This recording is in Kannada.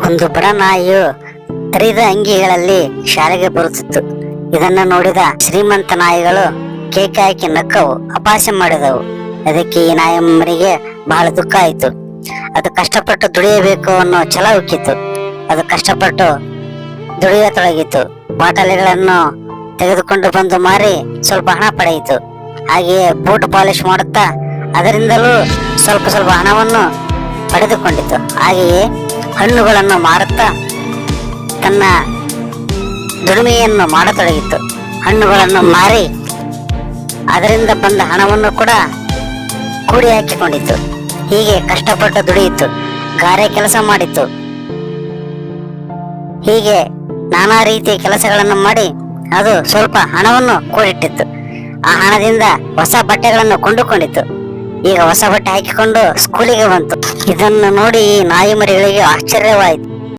ಒಂದು ಬಡ ನಾಯಿಯು ಹರಿದ ಅಂಗಿಗಳಲ್ಲಿ ಶಾಲೆಗೆ ಬರುತ್ತಿತ್ತು. ಇದನ್ನು ನೋಡಿದ ಶ್ರೀಮಂತ ನಾಯಿಗಳು ಕೇಕೆ ಹಾಕಿ ನಕ್ಕವು, ಅಪಹಾಸ್ಯ ಮಾಡಿದವು. ಅದಕ್ಕೆ ಈ ನಾಯಮ್ಮನಿಗೆ ಬಹಳ ದುಃಖ ಆಯಿತು. ಅದು ಕಷ್ಟಪಟ್ಟು ದುಡಿಯಬೇಕು ಅನ್ನೋ ಛಲ ಉಕ್ಕಿತು. ಅದು ಕಷ್ಟಪಟ್ಟು ದುಡಿಯತೊಡಗಿತು. ಬಾಟಲಿಗಳನ್ನು ತೆಗೆದುಕೊಂಡು ಬಂದು ಮಾರಿ ಸ್ವಲ್ಪ ಹಣ ಪಡೆಯಿತು. ಹಾಗೆಯೇ ಬೂಟ್ ಪಾಲಿಶ್ ಮಾಡುತ್ತಾ ಅದರಿಂದಲೂ ಸ್ವಲ್ಪ ಸ್ವಲ್ಪ ಹಣವನ್ನು ಪಡೆದುಕೊಂಡಿತು. ಹಾಗೆಯೇ ಹಣ್ಣುಗಳನ್ನು ಮಾರುತ್ತಾ ತನ್ನ ದುಡಿಮೆಯನ್ನು ಮಾಡತೊಡಗಿತು. ಹಣ್ಣುಗಳನ್ನು ಮಾರಿ ಅದರಿಂದ ಬಂದ ಹಣವನ್ನು ಕೂಡ ಕೂಡಿ ಹಾಕಿಕೊಂಡಿತು. ಹೀಗೆ ಕಷ್ಟಪಟ್ಟು ದುಡಿಯಿತು, ಗಾರೆ ಕೆಲಸ ಮಾಡಿತು. ಹೀಗೆ ನಾನಾ ರೀತಿಯ ಕೆಲಸಗಳನ್ನು ಮಾಡಿ ಅದು ಸ್ವಲ್ಪ ಹಣವನ್ನು ಕೂಡಿಟ್ಟಿತ್ತು. ಆ ಹಣದಿಂದ ಹೊಸ ಬಟ್ಟೆಗಳನ್ನು ಕೊಂಡುಕೊಂಡಿತ್ತು. ಈಗ ಹೊಸ ಬಟ್ಟೆ ಹಾಕಿಕೊಂಡು ಸ್ಕೂಲಿಗೆ ಬಂತು. ಇದನ್ನು ನೋಡಿ ನಾಯಿ ಮರಿಗಳಿಗೆ ಆಶ್ಚರ್ಯವಾಯಿತು.